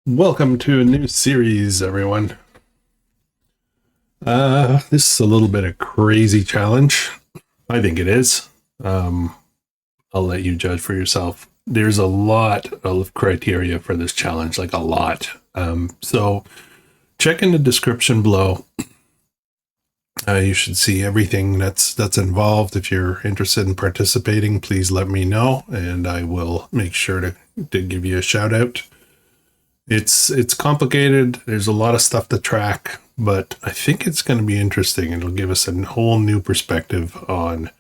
Welcome to a new series, everyone. This is a little bit of crazy challenge. I think it is. I'll let you judge for yourself. There's a lot of criteria for this challenge, like a lot. So check in the description below. You should see everything that's involved. If you're interested in participating, please let me know, and I will make sure to give you a shout out. It's complicated. There's a lot of stuff to track, but I think it's going to be interesting. It'll give us a whole new perspective on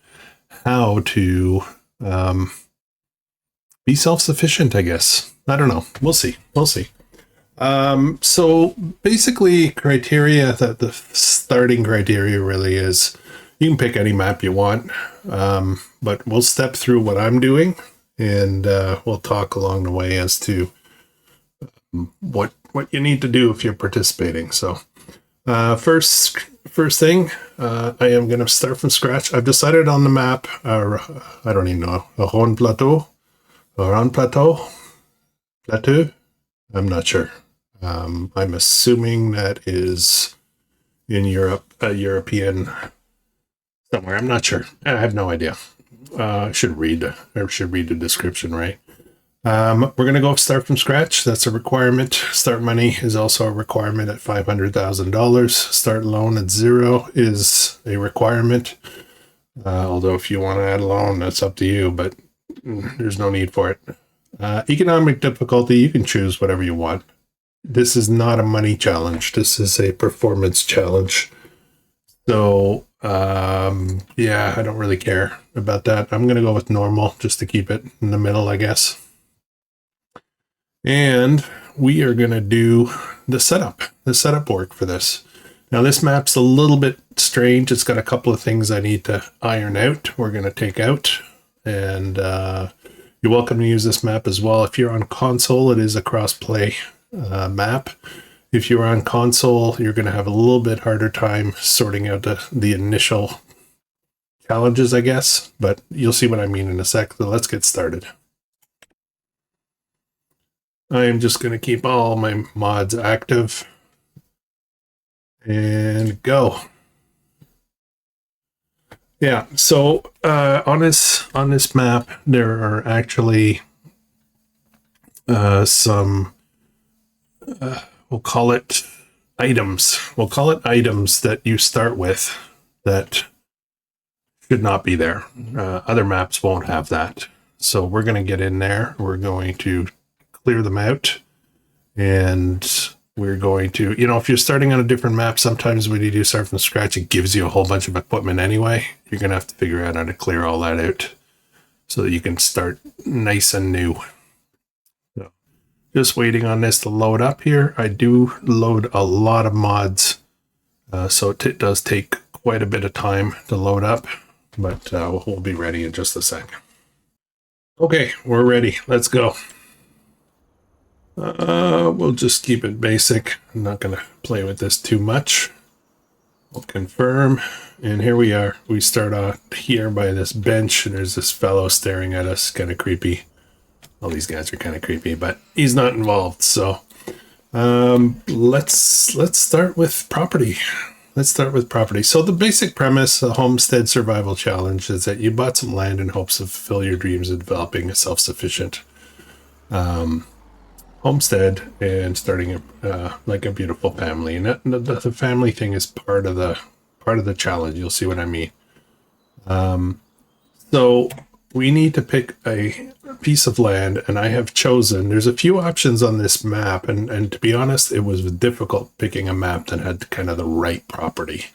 how to be self-sufficient, I guess. I don't know. We'll see. We'll see. So basically criteria, that the starting criteria really is, you can pick any map you want, but we'll step through what I'm doing, and we'll talk along the way as to what you need to do if you're participating. So first thing, I am going to start from scratch. I've decided on the map, I don't even know, a Ron Plateau, Plateau. I'm not sure. I'm assuming that is in Europe, European somewhere. I'm not sure. I have no idea. I should read the description, right? We're going to go start from scratch. That's a requirement. Start money is also a requirement at $500,000. Start loan at 0 is a requirement. Although if you want to add a loan, that's up to you, but there's no need for it. Economic difficulty, you can choose whatever you want. This is not a money challenge. This is a performance challenge. So, yeah, I don't really care about that. I'm going to go with normal just to keep it in the middle, I guess. And we are going to do the setup work for this. Now, this map's a little bit strange. It's got a couple of things I need to iron out. We're going to take out, and you're welcome to use this map as well. If you're on console, it is a cross-play map. If you're on console, you're going to have a little bit harder time sorting out the initial challenges, I guess, but you'll see what I mean in a sec. So let's get started. I am just going to keep all my mods active and go. Yeah, so on this map, there are actually some, we'll call it items. We'll call it items that you start with that should not be there. Other maps won't have that. So we're going to get in there. We're going to clear them out, and we're going to, if you're starting on a different map, sometimes when you do start from scratch, it gives you a whole bunch of equipment anyway. You're going to have to figure out how to clear all that out so that you can start nice and new. So just waiting on this to load up here. I do load a lot of mods, so it does take quite a bit of time to load up, but we'll be ready in just a sec. Okay, we're ready. Let's go. We'll just keep it basic. I'm not going to play with this too much. We'll confirm. And here we are. We start off here by this bench, and there's this fellow staring at us. Kind of creepy. All these guys are kind of creepy, but he's not involved. So let's start with property. So the basic premise, the Homestead Survival Challenge, is that you bought some land in hopes of fulfill your dreams of developing a self-sufficient homestead and starting like a beautiful family. And the family thing is part of the challenge. You'll see what I mean. So we need to pick a piece of land, and I have chosen, there's a few options on this map, and to be honest, it was difficult picking a map that had kind of the right property.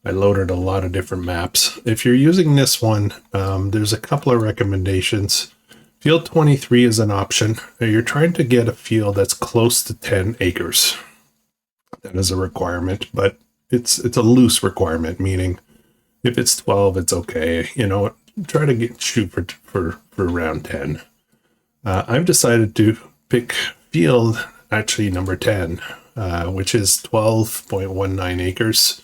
I loaded a lot of different maps. If you're using this one, there's a couple of recommendations. Field 23 is an option. You're trying to get a field that's close to 10 acres. That is a requirement, but it's a loose requirement, meaning if it's 12, it's okay. Try to shoot for around 10. I've decided to pick field, actually number 10, which is 12.19 acres.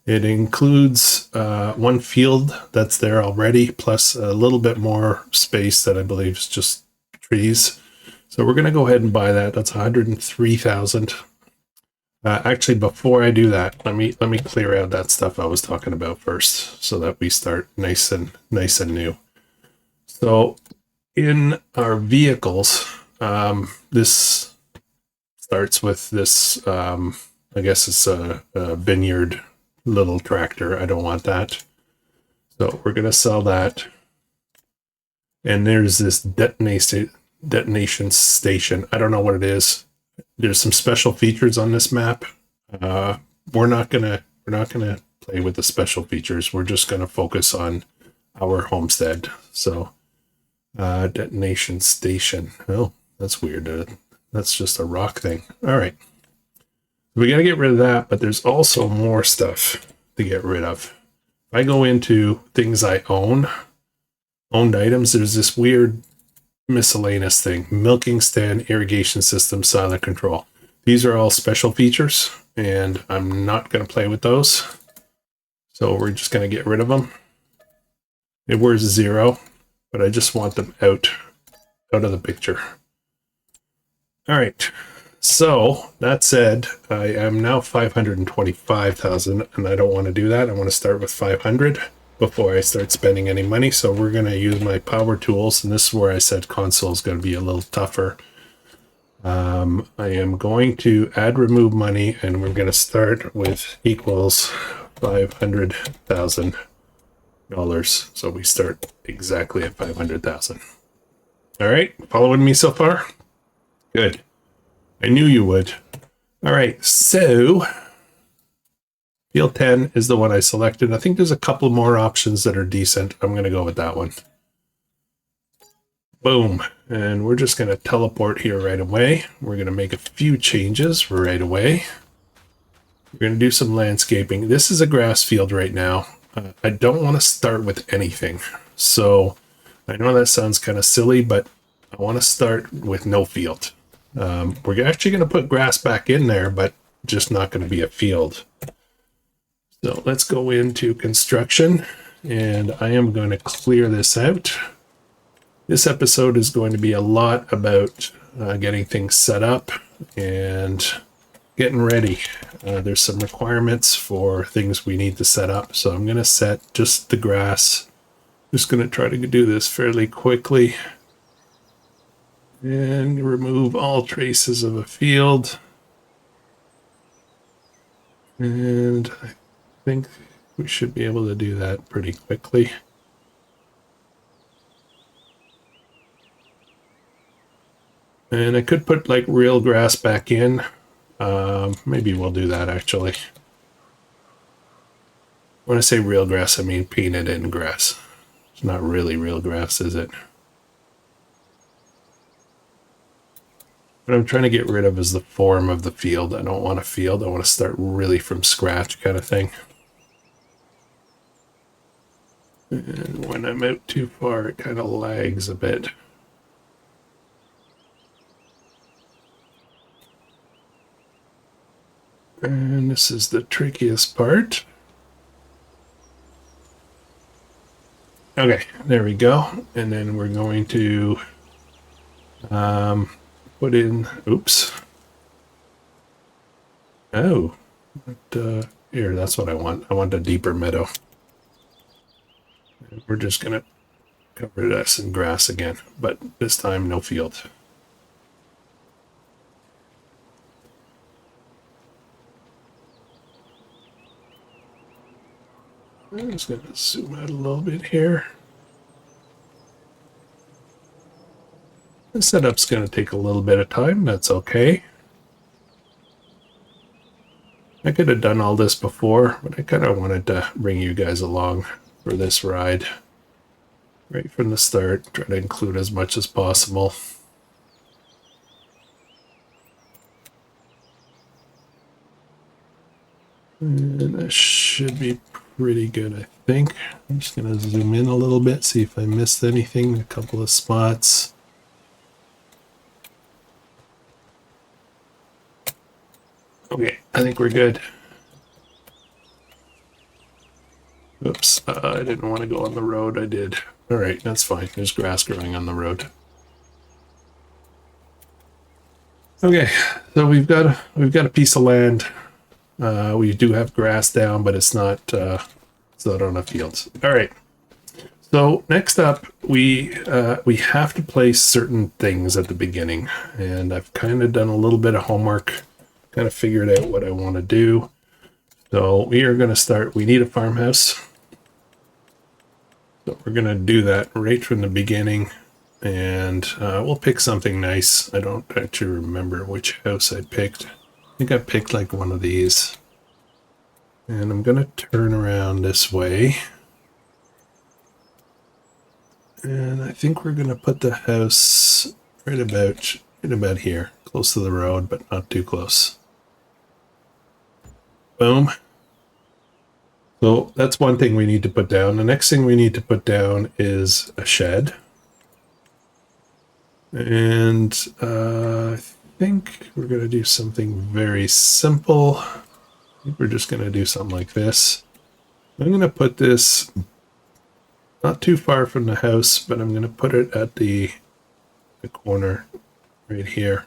It includes one field that's there already, plus a little bit more space that I believe is just trees. So we're going to go ahead and buy that. That's 103,000. Actually, before I do that, let me clear out that stuff I was talking about first, so that we start nice and new. So in our vehicles, this starts with this. I guess it's a vineyard little tractor. I don't want that, so we're gonna sell that. And there's this detonation station. I don't know what it is. There's some special features on this map. We're not gonna play with the special features. We're just gonna focus on our homestead. So detonation station. Oh, that's weird. That's just a rock thing. All right, we gotta get rid of that, but there's also more stuff to get rid of. If I go into things I owned items, there's this weird miscellaneous thing: milking stand, irrigation system, silent control. These are all special features, and I'm not going to play with those, so we're just going to get rid of them. It wears 0, but I just want them out of the picture. All right, so that said, I am now 525,000, and I don't want to do that. I want to start with 500 before I start spending any money. So we're going to use my power tools, and this is where I said console is going to be a little tougher. I am going to add remove money, and we're going to start with equals $500,000. So we start exactly at 500,000. All right, following me so far? Good. I knew you would. All right, so field 10 is the one I selected. I think there's a couple more options that are decent. I'm going to go with that one. Boom. And we're just going to teleport here right away. We're going to make a few changes right away. We're going to do some landscaping. This is a grass field right now. I don't want to start with anything. So I know that sounds kind of silly, but I want to start with no field. We're actually going to put grass back in there, but just not going to be a field. So let's go into construction, and I am going to clear this out. This episode is going to be a lot about getting things set up and getting ready. There's some requirements for things we need to set up. So I'm going to set just the grass. Just going to try to do this fairly quickly and remove all traces of a field. And I think we should be able to do that pretty quickly. And I could put like real grass back in. Maybe we'll do that actually. When I say real grass, I mean painted in grass. It's not really real grass, is it? What I'm trying to get rid of is the form of the field. I don't want a field. I want to start really from scratch kind of thing. And when I'm out too far, it kind of lags a bit. And this is the trickiest part. Okay, there we go. And then we're going to put in, oops. Oh, but, here, that's what I want. I want a deeper meadow. And we're just going to cover this in grass again, but this time no field. I'm just going to zoom out a little bit here. The setup's going to take a little bit of time. That's okay. I could have done all this before, but I kind of wanted to bring you guys along for this ride. Right from the start, try to include as much as possible. And that should be pretty good, I think. I'm just going to zoom in a little bit, see if I missed anything, a couple of spots. Okay, I think we're good. Oops, I didn't want to go on the road. I did. All right, that's fine. There's grass growing on the road. Okay, so we've got a piece of land. We do have grass down, but it's not on the fields. All right. So next up, we have to place certain things at the beginning, and I've kind of done a little bit of homework, kind of figured out what I want to do. So we are going to start. We need a farmhouse, so we're going to do that right from the beginning, and we'll pick something nice. I don't actually remember which house I picked. I think I picked like one of these, and I'm going to turn around this way. And I think we're going to put the house right about here, close to the road, but not too close. Boom. So that's one thing we need to put down. The next thing we need to put down is a shed. And I think we're going to do something very simple. I think we're just going to do something like this. I'm going to put this not too far from the house, but I'm going to put it at the corner right here.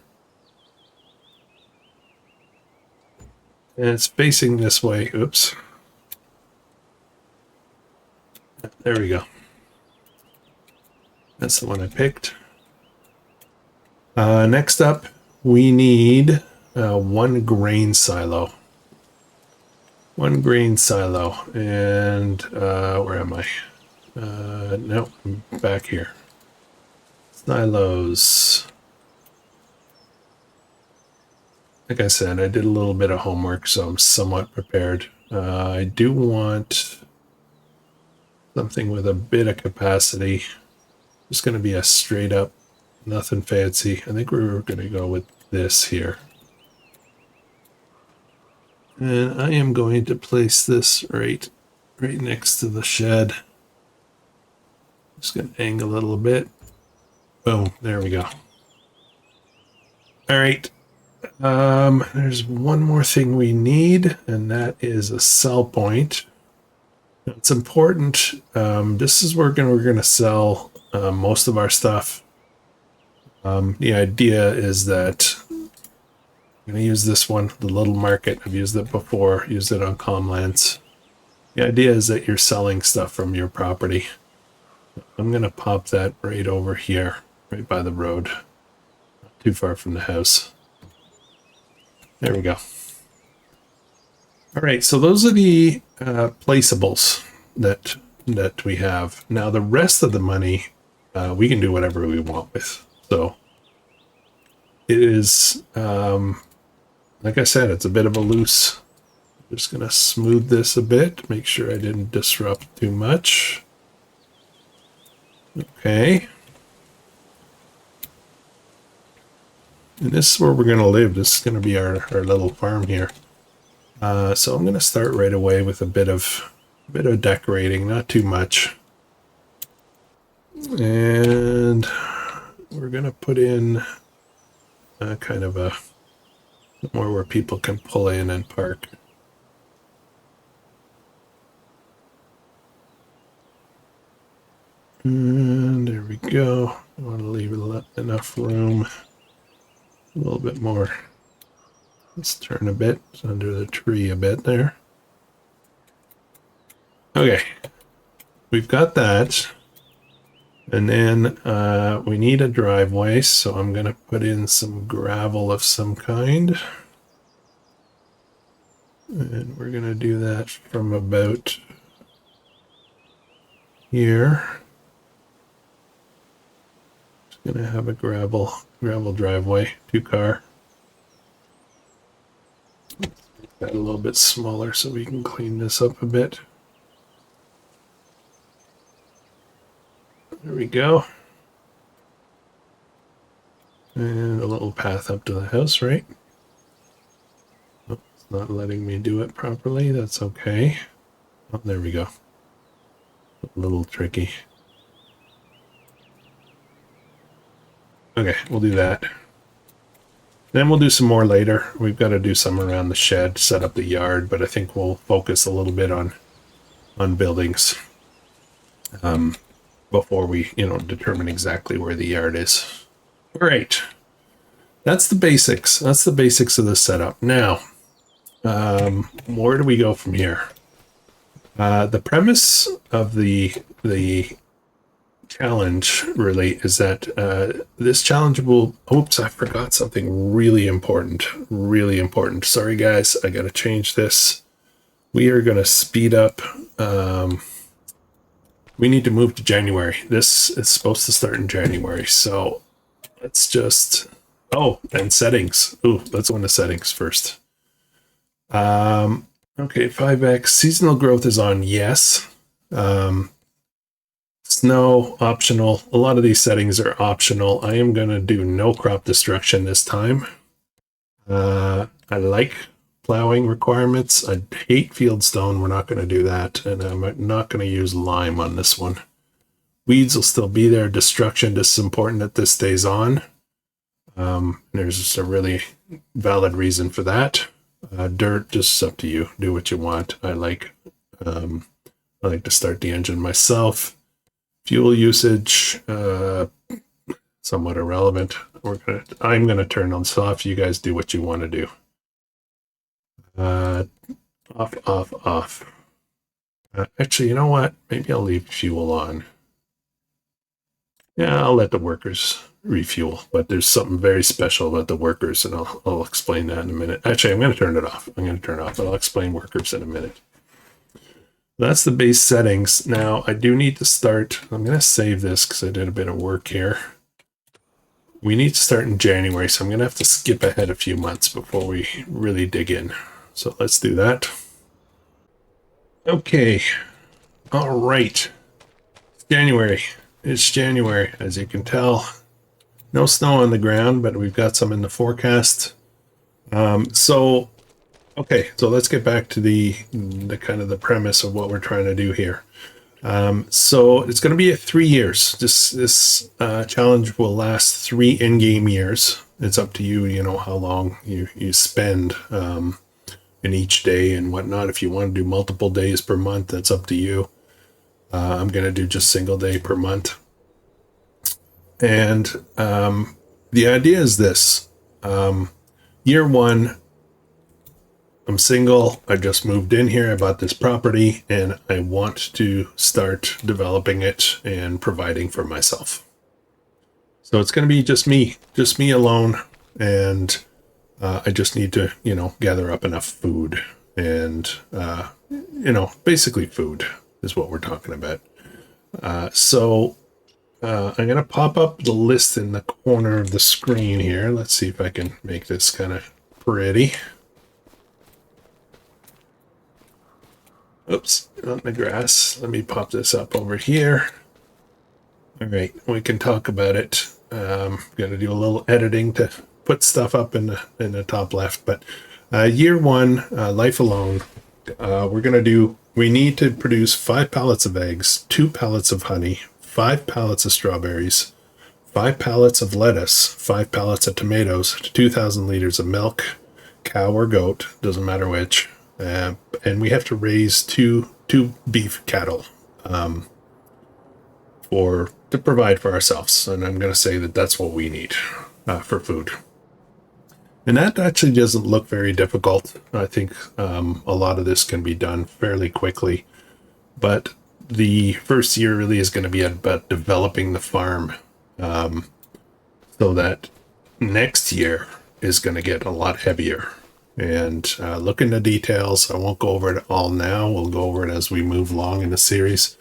And it's facing this way. Oops. There we go. That's the one I picked. Next up, we need one grain silo. One grain silo. And where am I? No, I'm back here. Silos. Like I said, I did a little bit of homework, so I'm somewhat prepared. I do want something with a bit of capacity. It's going to be a straight up, nothing fancy. I think we're going to go with this here. And I am going to place this right next to the shed. Just going to angle a little bit. Boom, there we go. All right. There's one more thing we need, and that is a sell point. It's important. This is where we're going to sell most of our stuff. The idea is that I'm going to use this one, the little market. I've used it before, used it on Comlands. The idea is that you're selling stuff from your property. I'm going to pop that right over here, right by the road, not too far from the house. There we go. All right, so those are the placeables that we have. Now the rest of the money, we can do whatever we want with. So it is, like I said, it's a bit of a loose. I'm just gonna smooth this a bit, make sure I didn't disrupt too much. Okay. And this is where we're going to live. This is going to be our little farm here. So I'm going to start right away with a bit of decorating, not too much. And we're going to put in kind of a somewhere where people can pull in and park. And there we go. I want to leave enough room. A little bit more. Let's turn a bit under the tree a bit there. Okay, we've got that. And then we need a driveway, so I'm going to put in some gravel of some kind. And we're going to do that from about here. Just going to have a gravel driveway, 2-car. Make that a little bit smaller so we can clean this up a bit. There we go. And a little path up to the house, right? Oh, it's not letting me do it properly. That's okay. Oh, there we go. A little tricky. Okay, we'll do that. Then we'll do some more later. We've got to do some around the shed, set up the yard, but I think we'll focus a little bit on buildings before we, determine exactly where the yard is. All right. that's the basics. That's the basics of the setup. Now, where do we go from here? The premise of the challenge really is that this challenge will, oops, I forgot something really important. Really important. Sorry guys, I gotta change this. We are gonna speed up. We need to move to January. This is supposed to start in January, so let's just, oh, and settings. Ooh, let's go into settings first. Okay, 5x. Seasonal growth is on, yes. Snow, optional. A lot of these settings are optional. I am going to do no crop destruction this time. I like plowing requirements. I hate fieldstone. We're not going to do that. And I'm not going to use lime on this one. Weeds will still be there. Destruction, this is important that this stays on. There's just a really valid reason for that. Dirt, just up to you. Do what you want. I like to start the engine myself. Fuel usage, somewhat irrelevant. I'm gonna turn on off. You guys do what you want to do. Off. Actually, you know what? Maybe I'll leave fuel on. Yeah, I'll let the workers refuel, but there's something very special about the workers, and I'll explain that in a minute. Actually, I'm going to turn it off. I'm going to turn it off, but I'll explain workers in a minute. That's the base settings. Now, I do need to start. I'm going to save this because I did a bit of work here. We need to start in January, so I'm going to have to skip ahead a few months before we really dig in. So let's do that. Okay. All right. It's January. It's January, as you can tell. No snow on the ground, but we've got some in the forecast. So let's get back to the kind of the premise of what we're trying to do here. So it's going to be 3 years. This challenge will last 3 in-game years. It's up to you, you know, how long you spend in each day and whatnot. If you want to do multiple days per month, that's up to you. I'm going to do just single day per month. And the idea is this. Year 1, I'm single. I just moved in here. I bought this property and I want to start developing it and providing for myself. So it's going to be just me alone. And I just need to, you know, gather up enough food and, you know, basically food is what we're talking about. I'm going to pop up the list in the corner of the screen here. Let's see if I can make this kind of pretty. Oops, on the grass. Let me pop this up over here. All right, we can talk about it. I'm going to do a little editing to put stuff up in the top left. But year 1, life alone, we need to produce 5 pallets of eggs, 2 pallets of honey, 5 pallets of strawberries, 5 pallets of lettuce, 5 pallets of tomatoes, 2,000 liters of milk, cow or goat, doesn't matter which, and we have to raise two beef cattle to provide for ourselves. And I'm going to say that that's what we need for food. And that actually doesn't look very difficult. I think a lot of this can be done fairly quickly. But the first year really is going to be about developing the farm so that next year is going to get a lot heavier. And look into details. I won't go over it all now. We'll go over it as we move along in the series.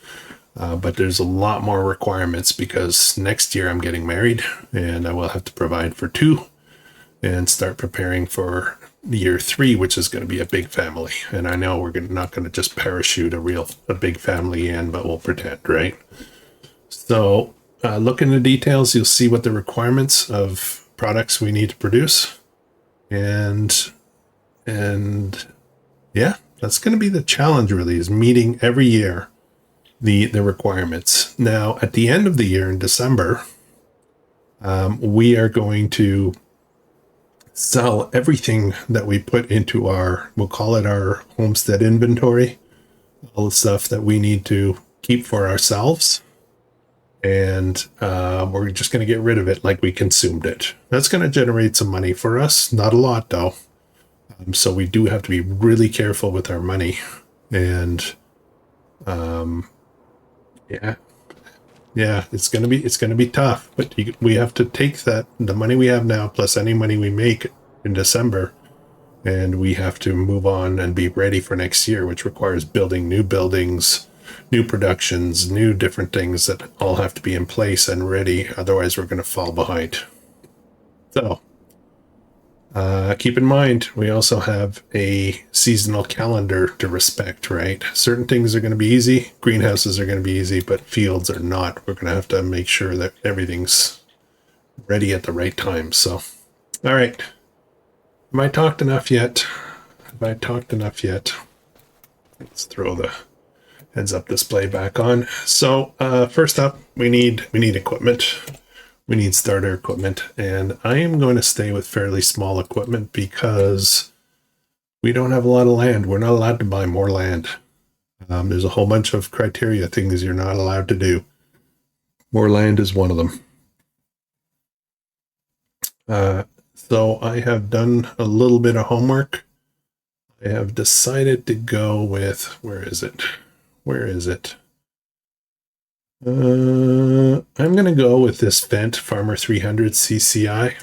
But there's a lot more requirements because next year I'm getting married and I will have to provide for 2 and start preparing for year 3, which is going to be a big family. And I know we're not going to just parachute a big family in, but we'll pretend, right? So look in the details. You'll see what the requirements of products we need to produce. And yeah, that's going to be the challenge really, is meeting every year the requirements. Now, at the end of the year in December, we are going to sell everything that we put into we'll call it our homestead inventory, all the stuff that we need to keep for ourselves. and we're just going to get rid of it like we consumed it. That's going to generate some money for us. Not a lot, though. So we do have to be really careful with our money. And yeah, it's gonna be tough. But we have to take the money we have now plus any money we make in December, and we have to move on and be ready for next year, which requires building new buildings, new productions, new different things that all have to be in place and ready. Otherwise, we're going to fall behind. So keep in mind, we also have a seasonal calendar to respect, right? Certain things are going to be easy. Greenhouses are going to be easy, but fields are not. We're going to have to make sure that everything's ready at the right time. So, all right. Have I talked enough yet? Let's throw the heads up display back on. So first up, we need equipment. We need starter equipment, and I am going to stay with fairly small equipment because we don't have a lot of land. We're not allowed to buy more land. There's a whole bunch of criteria, things you're not allowed to do. More land is one of them. So I have done a little bit of homework. I have decided to go with, where is it? I'm going to go with this Fendt Farmer 300 CCI.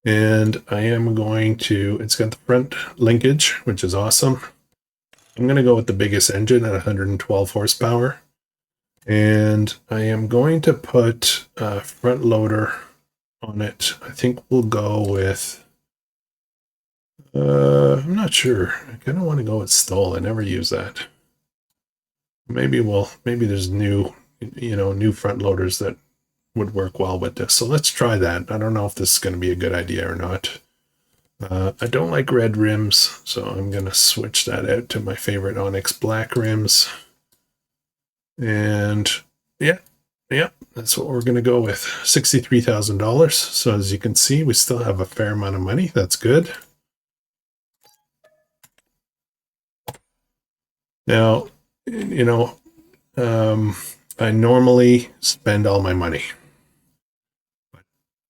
And I am going to, it's got the front linkage, which is awesome. I'm going to go with the biggest engine at 112 horsepower. And I am going to put a front loader on it. I think we'll go with, I'm not sure. I kind of want to go with Stoll. I never use that. Maybe there's new front loaders that would work well with this. So let's try that. I don't know if this is going to be a good idea or not. I don't like red rims, so I'm going to switch that out to my favorite Onyx black rims. And yeah, that's what we're going to go with. $63,000. So as you can see, we still have a fair amount of money. That's good. Now, I normally spend all my money. But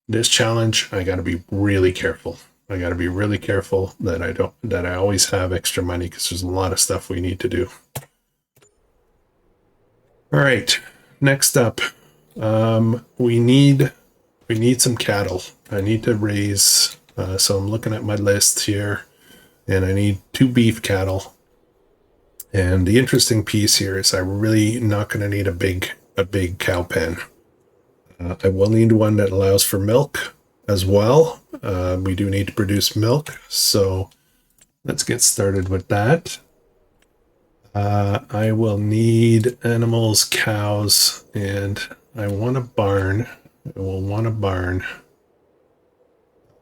this challenge, I got to be really careful. I got to be really careful that I always have extra money because there's a lot of stuff we need to do. All right, next up, we need some cattle. I need to raise, so I'm looking at my list here, and I need 2 beef cattle. And the interesting piece here is I'm really not going to need a big cow pen. I will need one that allows for milk as well. We do need to produce milk, so let's get started with that. I will need animals, cows, and I want a barn. I will want a barn.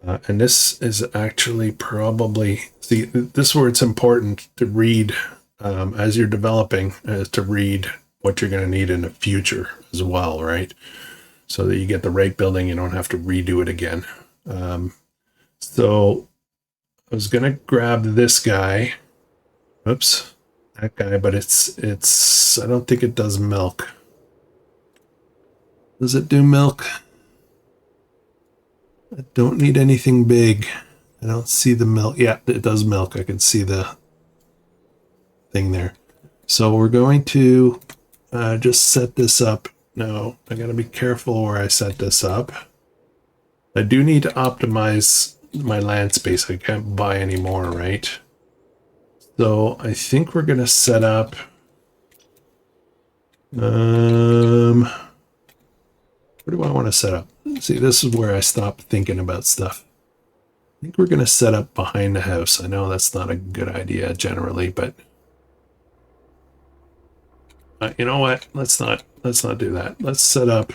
And this is actually probably, see, this is where it's important to read as you're developing, to read what you're going to need in the future as well, right? So that you get the right building, you don't have to redo it again. So I was going to grab this guy. Oops, that guy, but it's, I don't think it does milk. Does it do milk? I don't need anything big. I don't see the milk. Yeah, it does milk. I can see the thing there. So we're going to just set this up. Now, I got to be careful where I set this up. I do need to optimize my land space. I can't buy any more, right? So I think we're going to set up where do I want to set up? See, this is where I stop thinking about stuff. I think we're going to set up behind the house. I know that's not a good idea generally, but you know what? Let's not do that. Let's set up.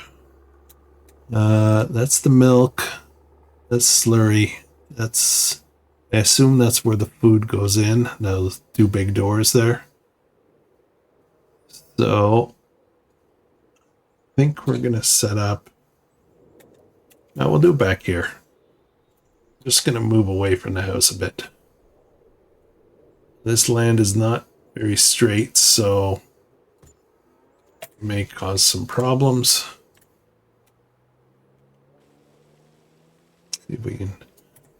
That's the milk. That's slurry. That's. I assume that's where the food goes in. Those 2 big doors there. So I think we're gonna set up. Now we'll do back here. Just gonna move away from the house a bit. This land is not very straight, so may cause some problems. See if we can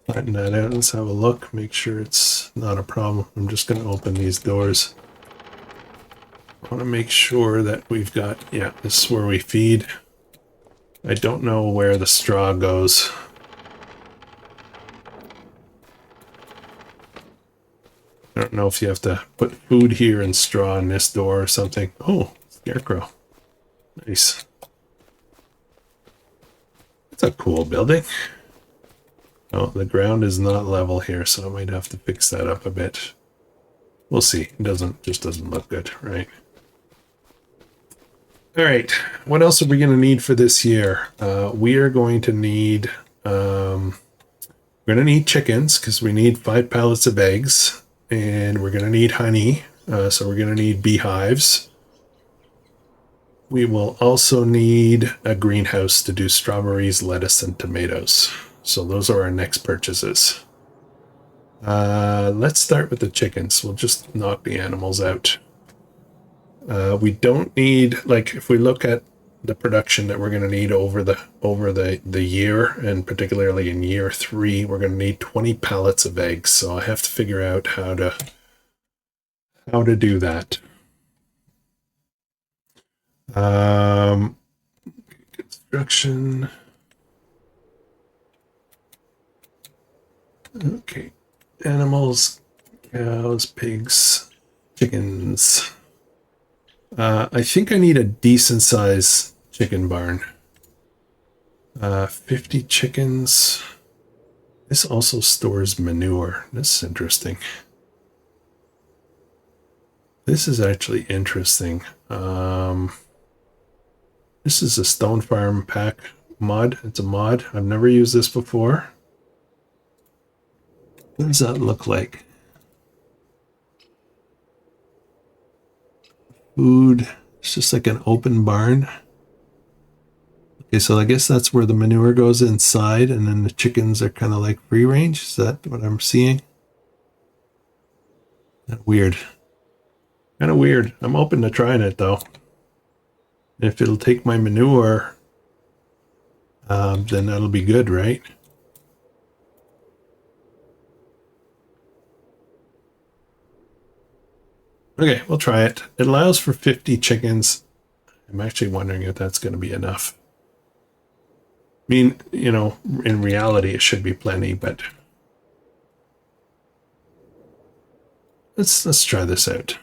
flatten that out. Let's have a look, make sure it's not a problem. I'm just going to open these doors. I want to make sure that we've got, yeah, this is where we feed. I don't know where the straw goes. I don't know if you have to put food here and straw in this door or something. Oh, scarecrow. Nice. That's a cool building. Oh, the ground is not level here, so I might have to fix that up a bit. We'll see. It just doesn't look good, right? All right. What else are we going to need for this year? We are going to need chickens because we need 5 pallets of eggs, and we're going to need honey. So we're going to need beehives. We will also need a greenhouse to do strawberries, lettuce, and tomatoes. So those are our next purchases. Let's start with the chickens. We'll just knock the animals out. We don't need, like, if we look at the production that we're going to need over the year, and particularly in year 3, we're going to need 20 pallets of eggs. So I have to figure out how to do that. Construction. Okay, animals, cows, pigs, chickens. I think I need a decent size chicken barn. 50 chickens. This also stores manure. This is interesting. This is actually interesting. This is a Stone Farm pack mod. It's a mod. I've never used this before. What does that look like? Food. It's just like an open barn. Okay, so I guess that's where the manure goes inside, and then the chickens are kind of like free range. Is that what I'm seeing? Weird. Kind of weird. I'm open to trying it though. If it'll take my manure, then that'll be good, right? Okay, we'll try it. It allows for 50 chickens. I'm actually wondering if that's going to be enough. I mean, you know, in reality, it should be plenty, but let's try this out.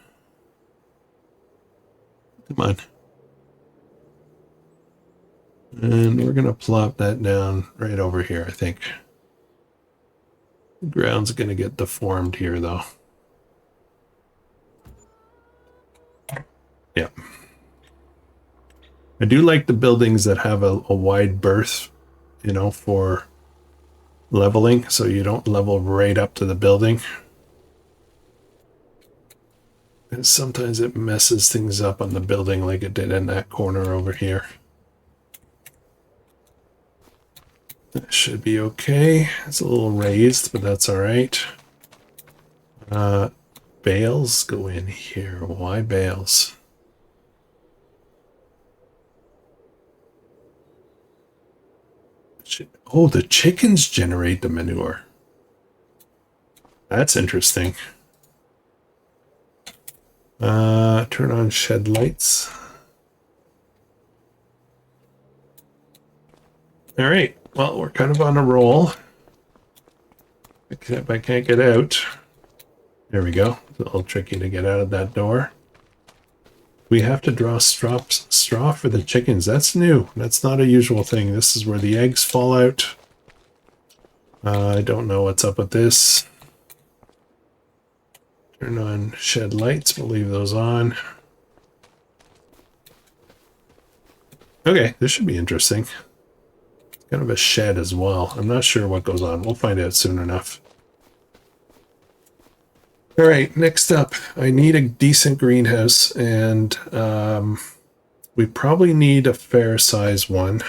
Come on. And we're going to plop that down right over here, I think. The ground's going to get deformed here, though. Yeah. I do like the buildings that have a wide berth, you know, for leveling, so you don't level right up to the building. And sometimes it messes things up on the building like it did in that corner over here. That should be okay. It's a little raised, but that's all right. Bales go in here. Why bales? Oh, the chickens generate the manure. That's interesting. Turn on shed lights. All right. Well, we're kind of on a roll. Except I can't get out. There we go. It's a little tricky to get out of that door. We have to draw straw for the chickens. That's new. That's not a usual thing. This is where the eggs fall out. I don't know what's up with this. Turn on shed lights. We'll leave those on. Okay, this should be interesting. Kind of a shed as well. I'm not sure what goes on. We'll find out soon enough. All right, next up, I need a decent greenhouse, and we probably need a fair size one.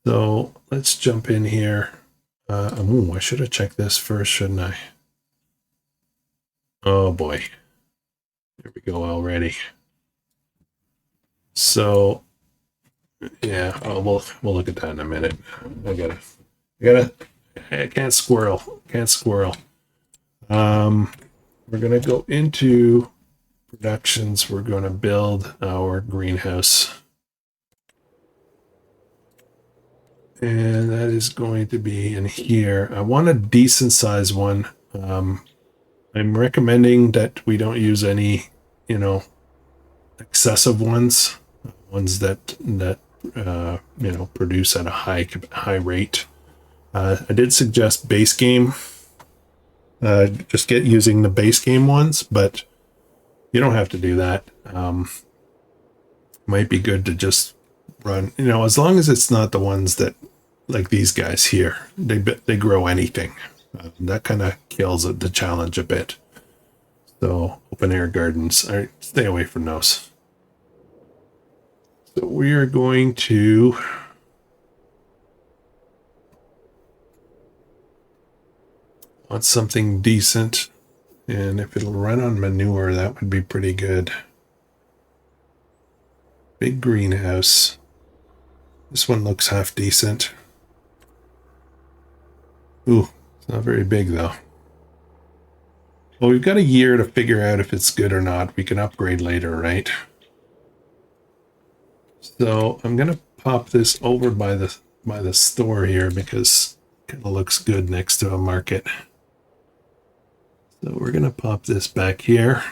So let's jump in here. Ooh, I should have checked this first, shouldn't I? Oh boy. There we go already. So yeah, we'll look at that in a minute. I can't squirrel. We're gonna go into productions. We're gonna build our greenhouse. And that is going to be in here. I want a decent size one. I'm recommending that we don't use any, excessive ones that produce at a high rate. I did suggest base game. Just get using the base game ones, but you don't have to do that. Might be good to just run, as long as it's not the ones that, like these guys here, they grow anything. That kind of kills the challenge a bit. So open air gardens, all right, stay away from those. So we are going to want something decent, and if it'll run on manure, that would be pretty good. Big greenhouse. This one looks half decent. Ooh, it's not very big though. Well, we've got a year to figure out if it's good or not. We can upgrade later, right? So I'm gonna pop this over by the store here because it kind of looks good next to a market. So we're gonna pop this back here.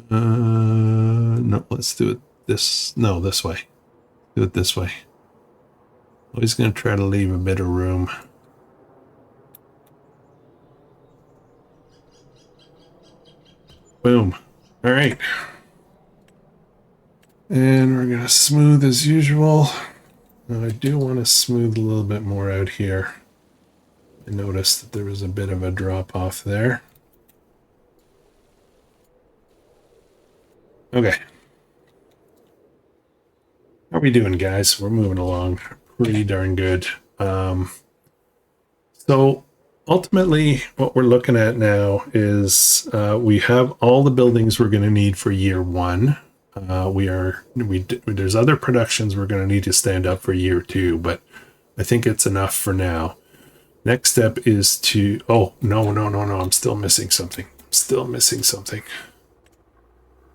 No, let's do it this way. Do it this way. Always gonna try to leave a bit of room. Boom. All right. And we're gonna smooth as usual. Now I do want to smooth a little bit more out here. I noticed that there was a bit of a drop off there. Okay. How are we doing, guys? We're moving along pretty darn good. So ultimately, what we're looking at now is we have all the buildings we're going to need for year one. There's other productions we're going to need to stand up for year two, but I think it's enough for now. Next step is to, oh, no, I'm still missing something.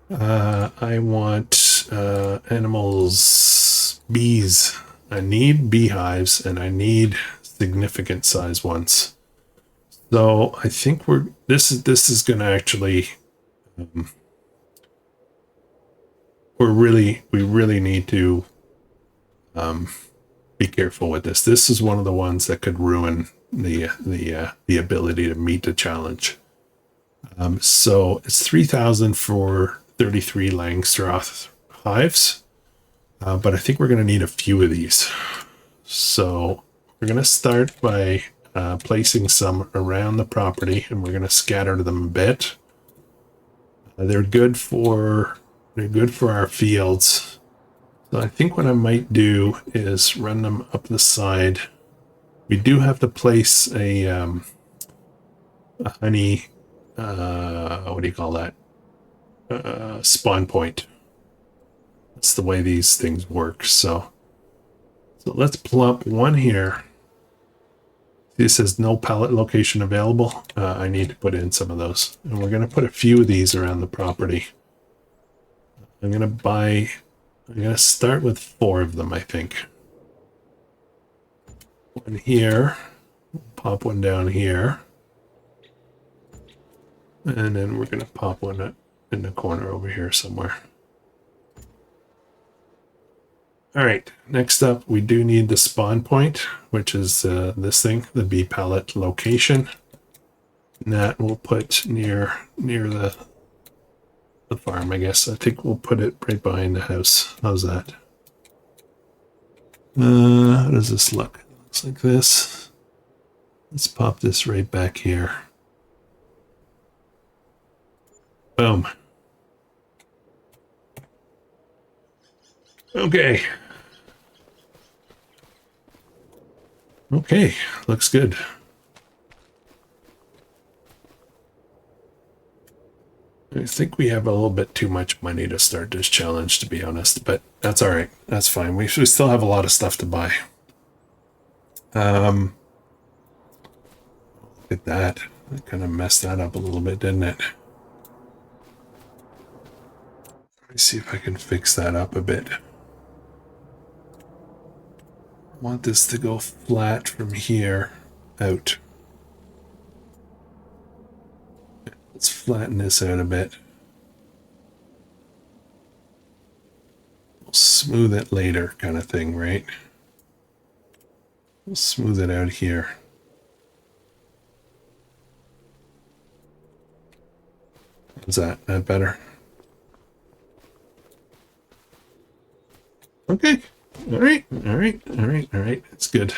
I want animals, bees. I need beehives and I need significant size ones. So I think this is going to actually, we really need to be careful with this. This is one of the ones that could ruin the ability to meet the challenge. So it's 3,000 for 33 Langstroth hives, but I think we're going to need a few of these. So we're going to start by placing some around the property, and we're going to scatter them a bit. They're good for our fields. So I think what I might do is run them up the side. We do have to place a honey, what do you call that? Spawn point. That's the way these things work. So let's plop one here. See, it says no pallet location available. I need to put in some of those, and we're going to put a few of these around the property. I'm going to start with 4 of them, I think. One here, pop one down here, and then we're going to pop one in the corner over here somewhere. All right, next up, we do need the spawn point, which is this thing, the bee pallet location. And that we'll put near the farm, I guess. I think we'll put it right behind the house. How's that? How does this look? It looks like this. Let's pop this right back here. Boom. Okay. Okay, looks good. I think we have a little bit too much money to start this challenge, to be honest, but that's all right. That's fine. We still have a lot of stuff to buy. Look at that. I kind of messed that up a little bit, didn't it? Let me see if I can fix that up a bit. I want this to go flat from here out. Let's flatten this out a bit. We'll smooth it later, kind of thing, right? We'll smooth it out here. Is that better? Okay. All right. It's good.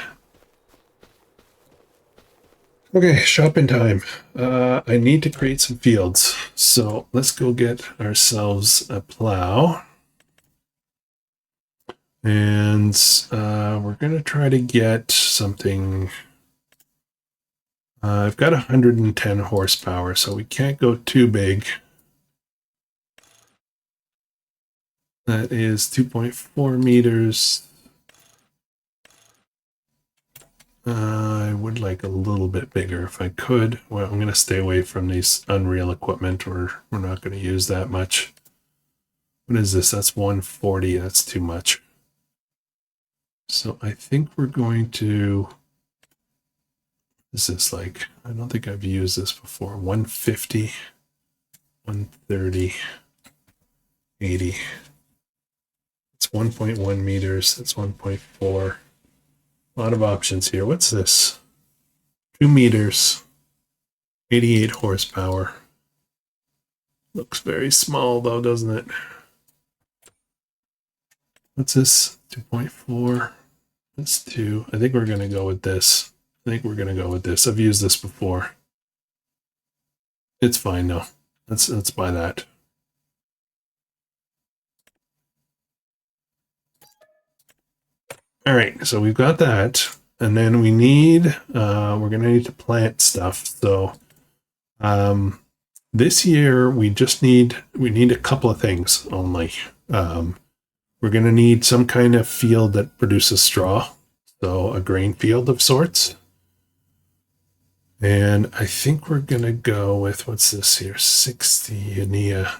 Okay, shopping time. I need to create some fields. So let's go get ourselves a plow. And we're going to try to get something. I've got 110 horsepower, so we can't go too big. That is 2.4 meters. I would like a little bit bigger if I could. Well, I'm going to stay away from these Unreal equipment, or we're not going to use that much. What is this? That's 140. That's too much. So I think we're going to... This is like, I don't think I've used this before. 150, 130, 80. It's 1.1 meters. That's 1.4. A lot of options here. What's this? 2 meters, 88 horsepower. Looks very small though, doesn't it? What's this? 2.4. That's 2. I think we're going to go with this. I've used this before. It's fine though. Let's buy that. All right, so we've got that, and then we need we're gonna need to plant stuff. So this year we need a couple of things only. We're gonna need some kind of field that produces straw, so a grain field of sorts. And I think we're gonna go with, what's this here? 60 Ania.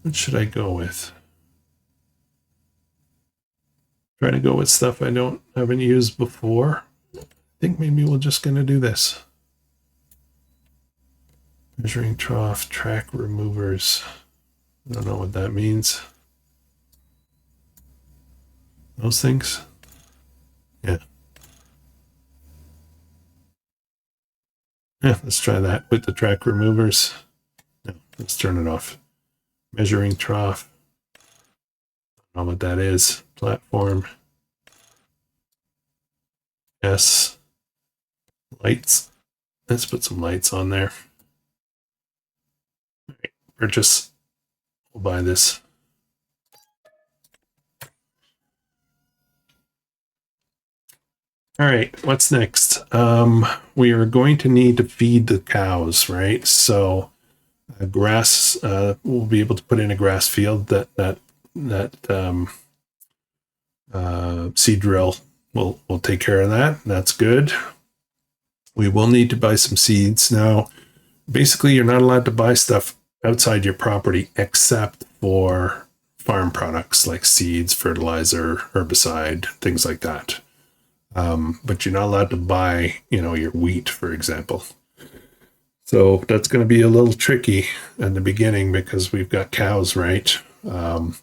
What should I go with? Trying to go with stuff I haven't used before. I think maybe we're just gonna do this. Measuring trough, track removers. I don't know what that means. Those things? Yeah. Yeah, let's try that with the track removers. No, let's turn it off. Measuring trough. I don't know what that is. Platform. Yes. Lights. Let's put some lights on there. All right, purchase. We'll buy this. All right, what's next? We are going to need to feed the cows, right? So grass, we'll be able to put in a grass field that seed drill will take care of that. That's good. We will need to buy some seeds. Now, basically, you're not allowed to buy stuff outside your property except for farm products like seeds, fertilizer, herbicide, things like that. But you're not allowed to buy, your wheat, for example. So that's going to be a little tricky in the beginning because we've got cows, right? And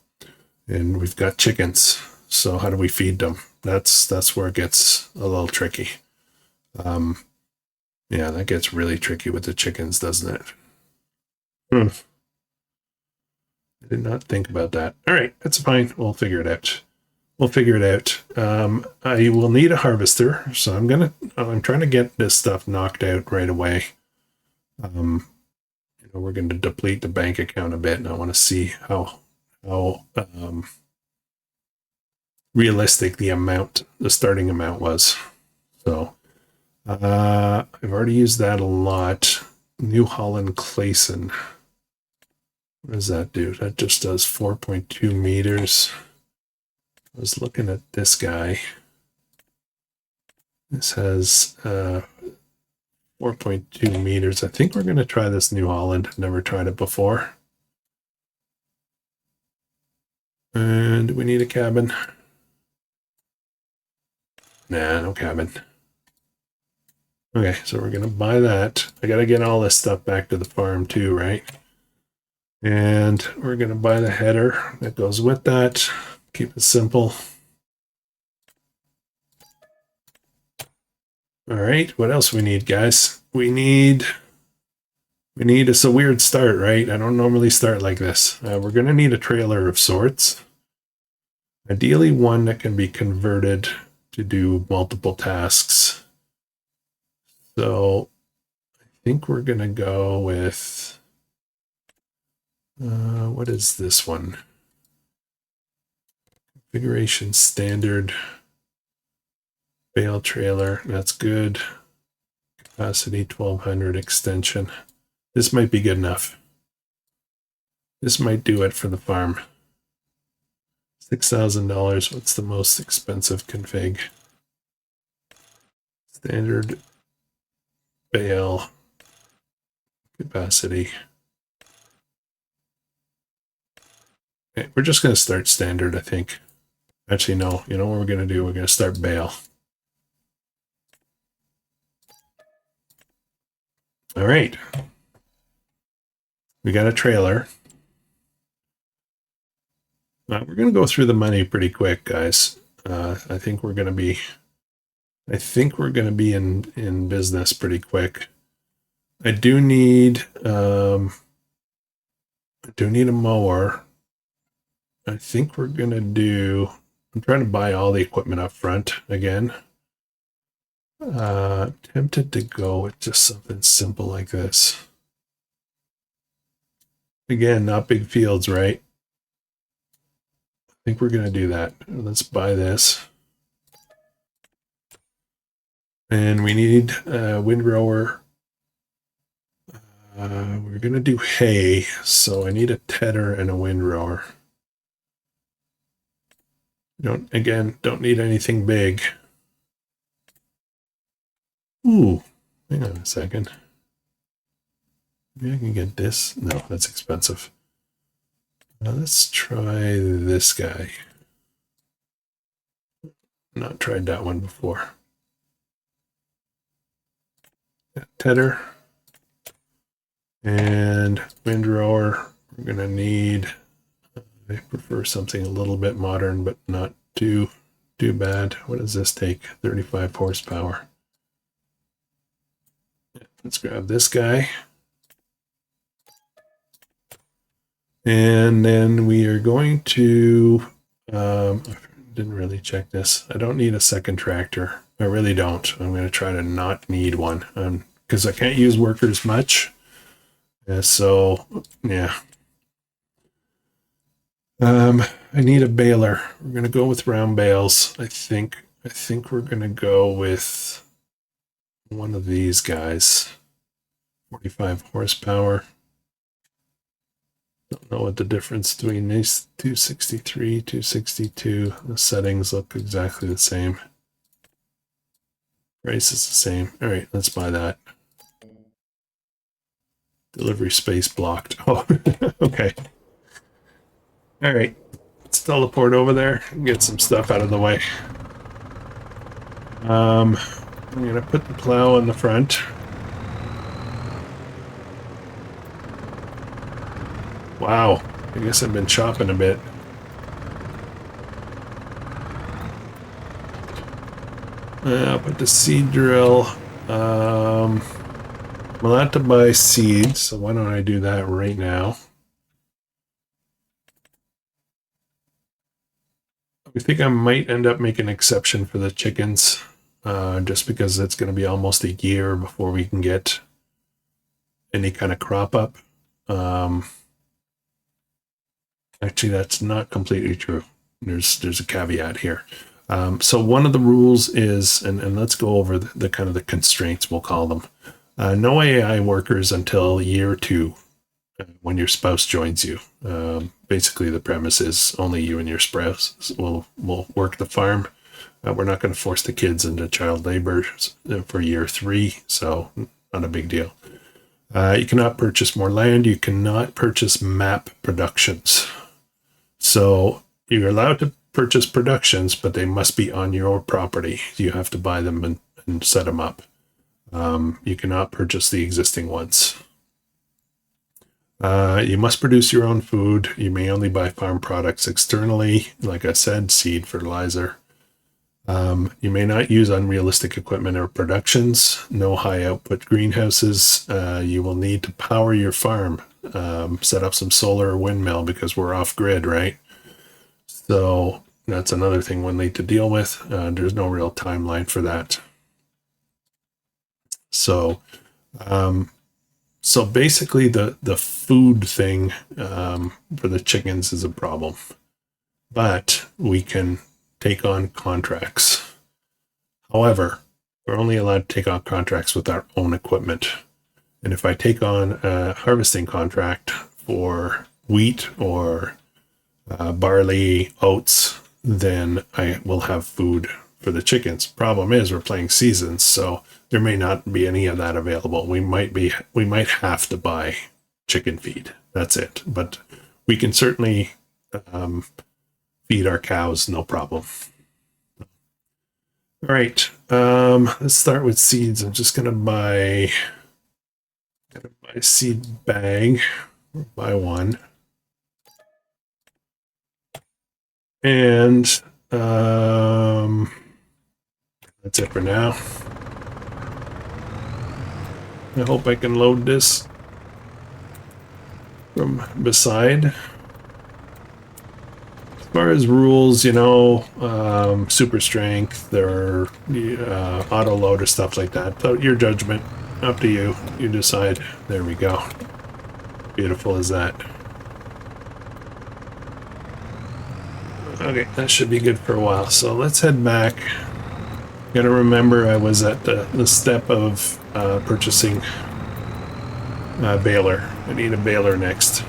we've got chickens. So how do we feed them? That's where it gets a little tricky. Yeah, that gets really tricky with the chickens, doesn't it? I did not think about that. All right, that's fine. We'll figure it out. I will need a harvester, so I'm trying to get this stuff knocked out right away. We're going to deplete the bank account a bit, and I want to see how realistic the starting amount was. So I've already used that a lot. New Holland Clayson. What does that do? That just does 4.2 meters. I was looking at this guy. This has 4.2 meters. I think we're going to try this New Holland. Never tried it before. And we need a cabin. Nah, no cabin. Okay, so we're going to buy that. I got to get all this stuff back to the farm too, right? And we're going to buy the header that goes with that. Keep it simple. All right, what else we need, guys? We need, it's a weird start, right? I don't normally start like this. We're going to need a trailer of sorts. Ideally one that can be converted to do multiple tasks. So I think we're going to go with, what is this one? Configuration standard bale trailer. That's good. Capacity 1200 extension. This might be good enough. This might do it for the farm. $6,000. What's the most expensive config? Standard bale capacity. Okay, we're just going to start standard, I think. Actually, no. You know what we're going to do? We're going to start bale. All right. We got a trailer. We're going to go through the money pretty quick, guys. I think we're going to be in business pretty quick. I do need a mower. I think we're going to do, I'm trying to buy all the equipment up front again. Tempted to go with just something simple like this. Again, not big fields, right? I think we're going to do that. Let's buy this. And we need a windrower. We're going to do hay, so I need a tedder and a windrower. Don't need anything big. Ooh, hang on a second. Maybe I can get this. No, that's expensive. Now let's try this guy. Not tried that one before. Tedder and windrower. We're gonna need, I prefer something a little bit modern, but not too bad. What does this take? 35 horsepower. Let's grab this guy. And then we are going to, I didn't really check this. I don't need a second tractor. I really don't. I'm going to try to not need one because I can't use workers much. So, yeah. I need a baler. We're going to go with round bales. I think we're going to go with one of these guys. 45 horsepower. Don't know what the difference between these 263, 262. The settings look exactly the same. Price is the same. All right, let's buy that. Delivery space blocked. Oh, okay. All right, let's teleport over there and get some stuff out of the way. I'm gonna put the plow in the front. Wow, I guess I've been chopping a bit. I'll put the seed drill. We'll have to buy seeds, so why don't I do that right now? I think I might end up making an exception for the chickens, just because it's going to be almost a year before we can get any kind of crop up. Actually, that's not completely true. There's a caveat here. So one of the rules is, and let's go over the kind of the constraints, we'll call them. No AI workers until year 2, when your spouse joins you. Basically, the premise is only you and your spouse will work the farm. We're not going to force the kids into child labor for year 3, so not a big deal. You cannot purchase more land. You cannot purchase map productions. So you're allowed to purchase productions, but they must be on your property. You have to buy them and set them up. You cannot purchase the existing ones. You must produce your own food. You may only buy farm products externally. Like I said, seed, fertilizer. You may not use unrealistic equipment or productions. No high output greenhouses. You will need to power your farm. Set up some solar or windmill because we're off grid, right? So that's another thing we'll need to deal with. There's no real timeline for that. So, basically the food thing for the chickens is a problem, but we can take on contracts. However, we're only allowed to take on contracts with our own equipment. And if I take on a harvesting contract for wheat or barley, oats, then I will have food for the chickens. Problem is we're playing seasons, so there may not be any of that available. We might have to buy chicken feed. That's it. But we can certainly feed our cows, no problem. All right. Let's start with seeds. I'm just gonna buy a seed bag. Buy one. And that's it for now. I hope I can load this from beside. As far as rules, super strength, there are auto load or stuff like that. So your judgment, up to you. You decide. There we go. Beautiful as that. Okay, that should be good for a while. So let's head back. Gotta remember I was at the step of purchasing a baler. I need a baler next.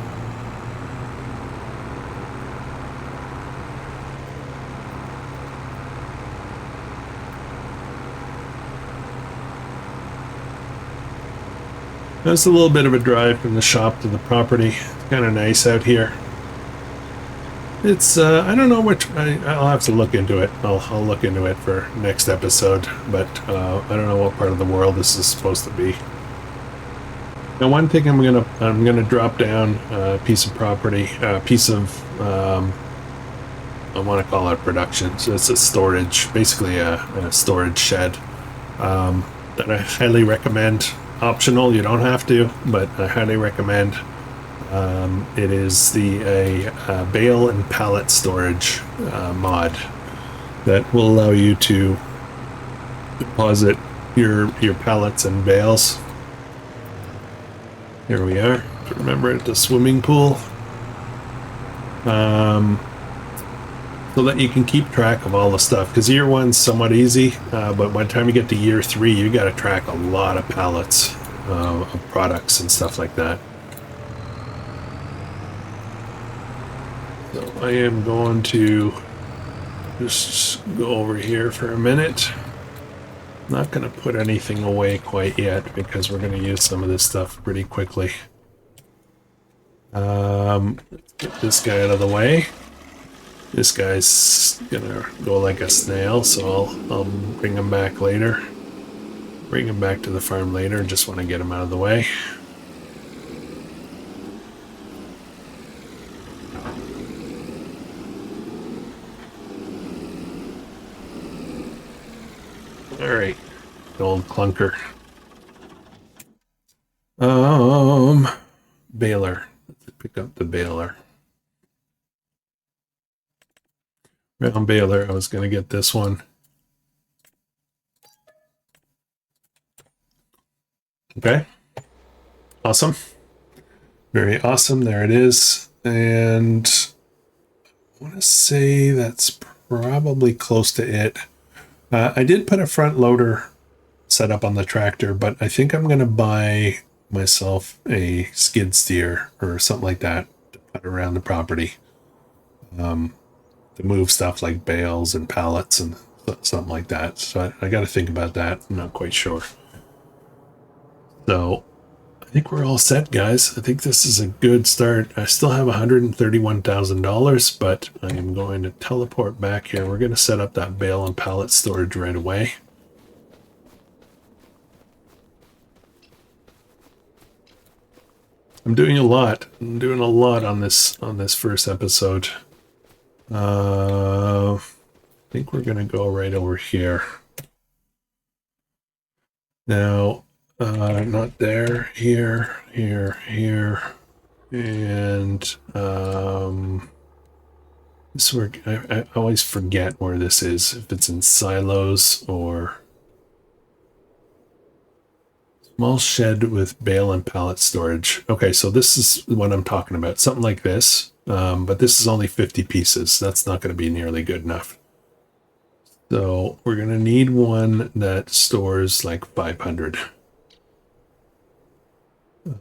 That's a little bit of a drive from the shop to the property. It's kind of nice out here. It's I don't know which. I'll have to look into it. I'll look into it for next episode. But I don't know what part of the world this is supposed to be. Now, one thing I'm gonna drop down a piece of property, a piece of I want to call it production. So it's a storage, basically a storage shed that I highly recommend. Optional, you don't have to, but I highly recommend. It is a bale and pallet storage mod that will allow you to deposit your pallets and bales. Here we are. Remember, at the swimming pool, so that you can keep track of all the stuff. Because year one's somewhat easy, but by the time you get to year 3, you got to track a lot of pallets of products and stuff like that. So I am going to just go over here for a minute. I'm not going to put anything away quite yet because we're going to use some of this stuff pretty quickly. Let's get this guy out of the way. This guy's gonna go like a snail, so I'll bring him back later. Bring him back to the farm later. Just want to get him out of the way. All right, the old clunker. Baler. Let's pick up the baler. Round baler. I was gonna get this one. Okay. Awesome. Very awesome. There it is. And want to say that's probably close to it. I did put a front loader set up on the tractor, but I think I'm going to buy myself a skid steer or something like that to put around the property, to move stuff like bales and pallets and something like that. So I got to think about that. I'm not quite sure. So I think we're all set, guys. I think this is a good start. I still have $131,000, but I am going to teleport back here. We're going to set up that bale and pallet storage right away. I'm doing a lot. I'm doing a lot on this first episode. I think we're going to go right over here. Now, not there, here, and this where I always forget where this is, if it's in silos or small shed with bale and pallet storage. Okay, so this is what I'm talking about, something like this, but this is only 50 pieces. That's not going to be nearly good enough. So we're going to need one that stores like 500.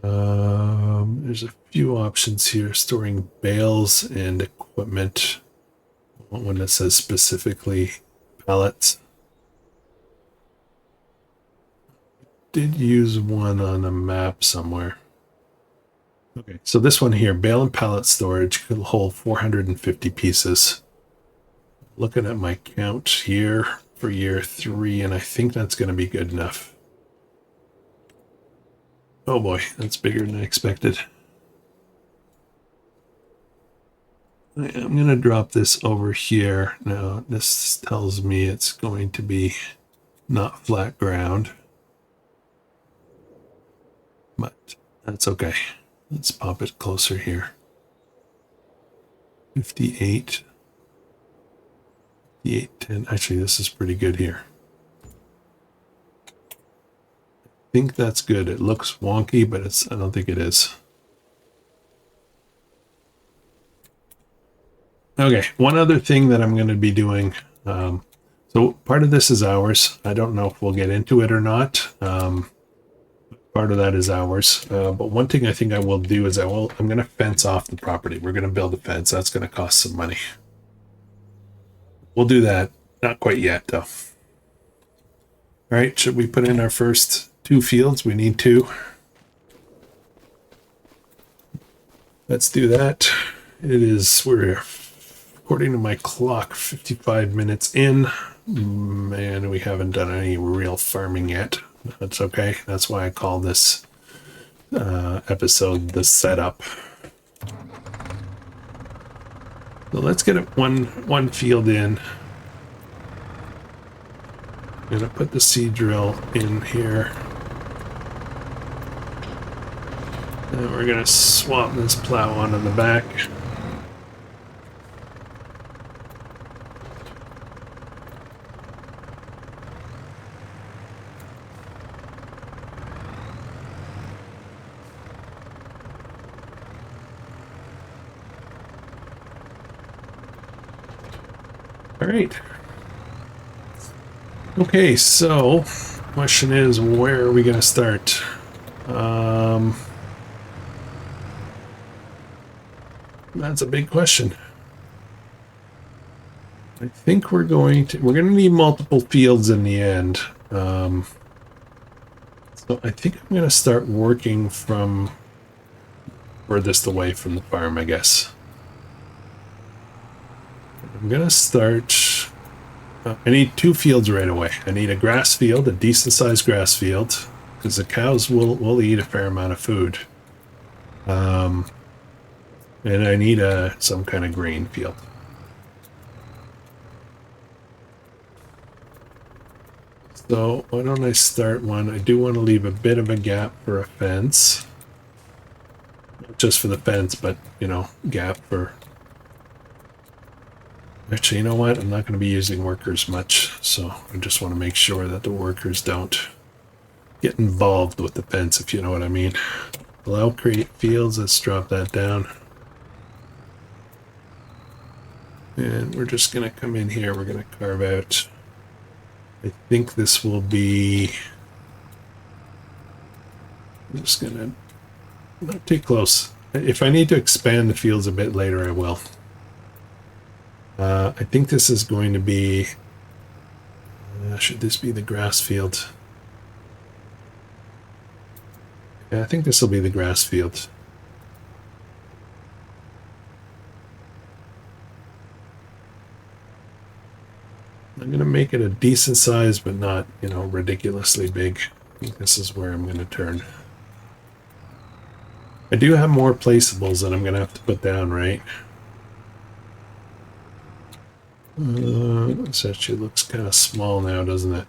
There's a few options here. Storing bales and equipment. I want one that says specifically pallets. Did use one on a map somewhere. Okay, so this one here, bale and pallet storage, could hold 450 pieces. Looking at my count here for year 3, and I think that's going to be good enough. Oh boy, that's bigger than I expected. I'm going to drop this over here. Now, this tells me it's going to be not flat ground, but that's okay. Let's pop it closer here. 58. 5810. Actually, this is pretty good here. I think that's good. It looks wonky, but I don't think it is. Okay, one other thing that I'm going to be doing. So part of this is ours. I don't know if we'll get into it or not. Part of that is ours. But one thing I think I will do is I'm going to fence off the property. We're going to build a fence. That's going to cost some money. We'll do that. Not quite yet, though. All right, should we put in our first 2 fields? We need 2. Let's do that. We're, according to my clock, 55 minutes in, and we haven't done any real farming yet. That's okay. That's why I call this episode the setup. So let's get one field in. I'm gonna put the seed drill in here. And we're gonna swap this plow onto the back. All right. Okay, so question is, where are we going to start? That's a big question. I think we're going to need multiple fields in the end. So I think I'm going to start working from furthest away from the farm, I guess. I'm going to start... I need 2 fields right away. I need a grass field, a decent sized grass field, because the cows will eat a fair amount of food. And I need some kind of grain field. So why don't I start one? I do want to leave a bit of a gap for a fence. Not just for the fence, but, you know, gap for... Actually, you know what? I'm not going to be using workers much, so I just want to make sure that the workers don't get involved with the fence, if you know what I mean. Allow create fields. Let's drop that down. And we're just going to come in here. We're going to carve out, I think this will be, I'm just going to, not too close. If I need to expand the fields a bit later, I will. I think this is going to be, should this be the grass field? Yeah, I think this will be the grass field. I'm going to make it a decent size, but not, you know, ridiculously big. I think this is where I'm going to turn. I do have more placeables that I'm going to have to put down, right? This actually looks kind of small now, doesn't it?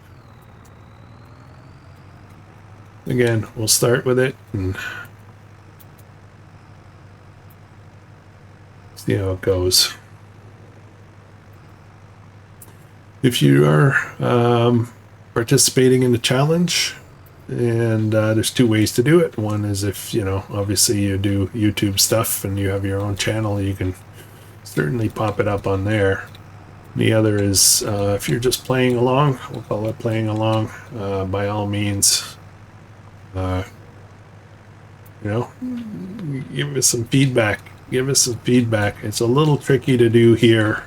Again, we'll start with it and see how it goes. If you are participating in the challenge, and there's two ways to do it. One is if, you know, obviously you do YouTube stuff and you have your own channel, you can certainly pop it up on there. The other is if you're just playing along, we'll call it playing along, by all means, you know, give us some feedback. Give us some feedback. It's a little tricky to do here,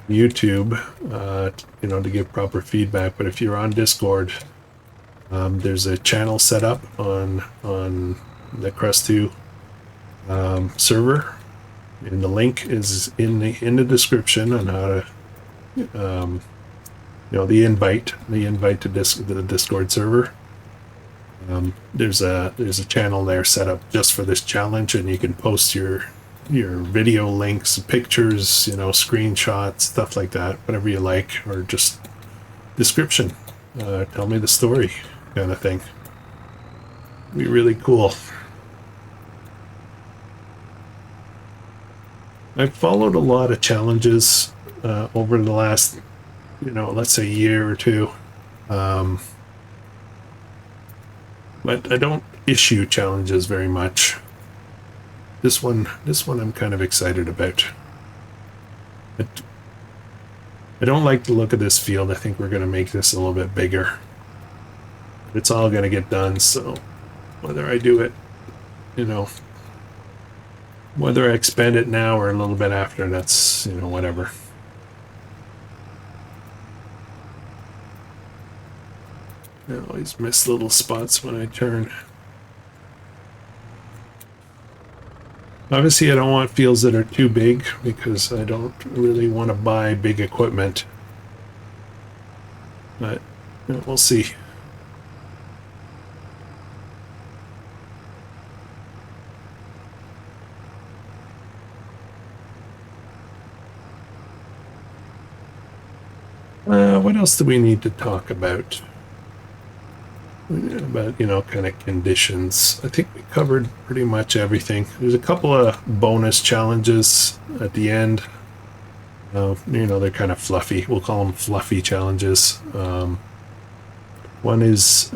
YouTube, you know, to give proper feedback. But if you're on Discord, there's a channel set up on the Krustoo server, and the link is in the description on how to, you know, the invite to the Discord server. There's a channel there set up just for this challenge, and you can post your video links, pictures, you know, screenshots, stuff like that, whatever you like, or just description, tell me the story kind of thing. Be really cool. I've followed a lot of challenges over the last, you know, let's say year or two, but I don't issue challenges very much. This one I'm kind of excited about. I don't like the look of this field. I think we're going to make this a little bit bigger. It's all going to get done, so whether I do it, you know, whether I expand it now or a little bit after, that's, you know, whatever. I always miss little spots when I turn. Obviously, I don't want fields that are too big because I don't really want to buy big equipment. But you know, we'll see. What else do we need to talk about? About, you know, kind of conditions. I think we covered pretty much everything. There's a couple of bonus challenges at the end. You know, they're kind of fluffy. We'll call them fluffy challenges. One is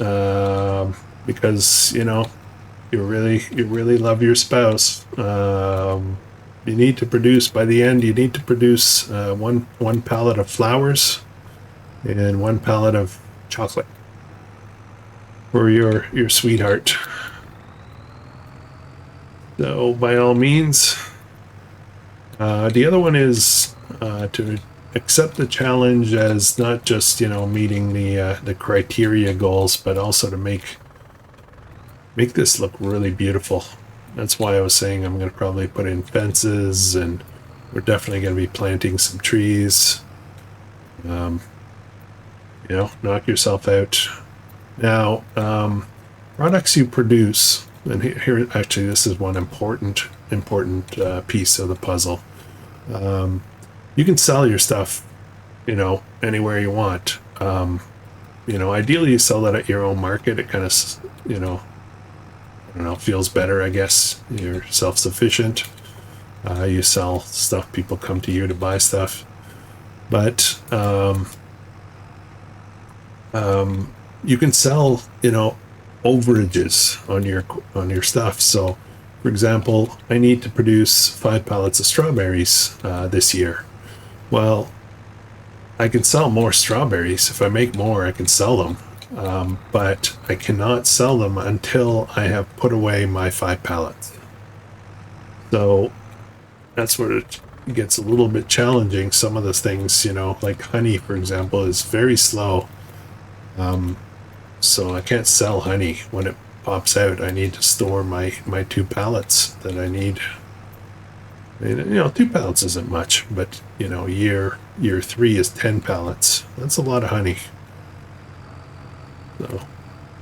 because, you know, you really love your spouse. You need to produce, by the end, you need to produce one pallet of flowers and one pallet of chocolate for your sweetheart. So by all means, the other one is to accept the challenge as not just, you know, meeting the criteria goals, but also to make this look really beautiful. That's why I was saying I'm going to probably put in fences, and we're definitely going to be planting some trees. You know, knock yourself out. Now, products you produce, and here actually this is one important piece of the puzzle. You can sell your stuff, you know, anywhere you want. You know, ideally you sell that at your own market. It kind of, you know, I don't know, feels better, I guess. You're self-sufficient. You sell stuff, people come to you to buy stuff. But you can sell, you know, overages on your stuff. So, for example, I need to produce 5 pallets of strawberries this year. Well, I can sell more strawberries. If I make more, I can sell them. But I cannot sell them until I have put away my 5 pallets. So that's where it gets a little bit challenging. Some of the things, like honey, for example, is very slow. So I can't sell honey when it pops out. I need to store my 2 pallets that I need. And, 2 pallets isn't much, but year 3 is 10 pallets. That's a lot of honey. So,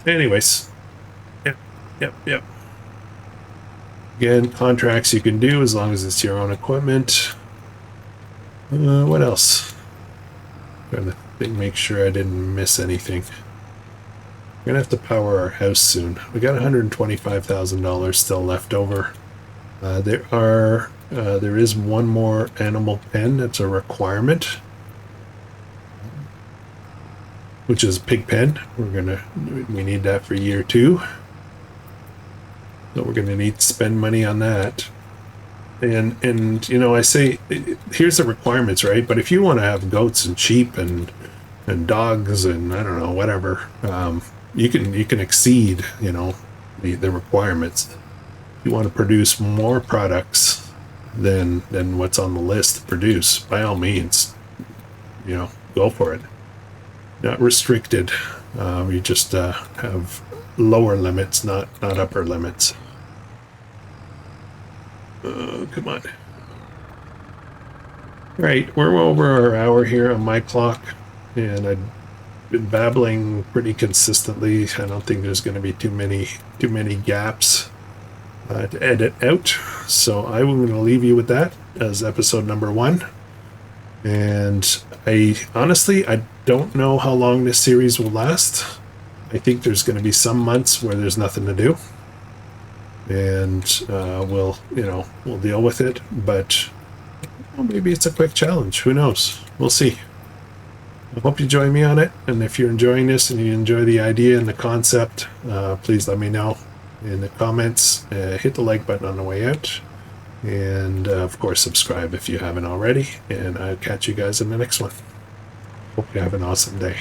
anyways, yep. Again, contracts you can do as long as it's your own equipment. What else? Trying to think, make sure I didn't miss anything. We're gonna have to power our house soon. We got $125,000 still left over. There is one more animal pen that's a requirement, which is pig pen. We need that for year 2. So we're gonna need to spend money on that. And I say, here's the requirements, right? But if you want to have goats and sheep and dogs and I don't know, whatever, you can exceed, the requirements. If you want to produce more products than what's on the list to produce, by all means, go for it. Not restricted. You just have lower limits, not upper limits. Come on. All right, we're over our hour here on my clock, and I've been babbling pretty consistently. I don't think there's going to be too many gaps to edit out. So I'm going to leave you with that as episode number 1. And I don't know how long this series will last. I think there's going to be some months where there's nothing to do, and we'll deal with it. But maybe it's a quick challenge. Who knows? We'll see. I hope you join me on it. And if you're enjoying this and you enjoy the idea and the concept, please let me know in the comments. Hit the like button on the way out. And of course, subscribe if you haven't already. And I'll catch you guys in the next one. Hope you have an awesome day.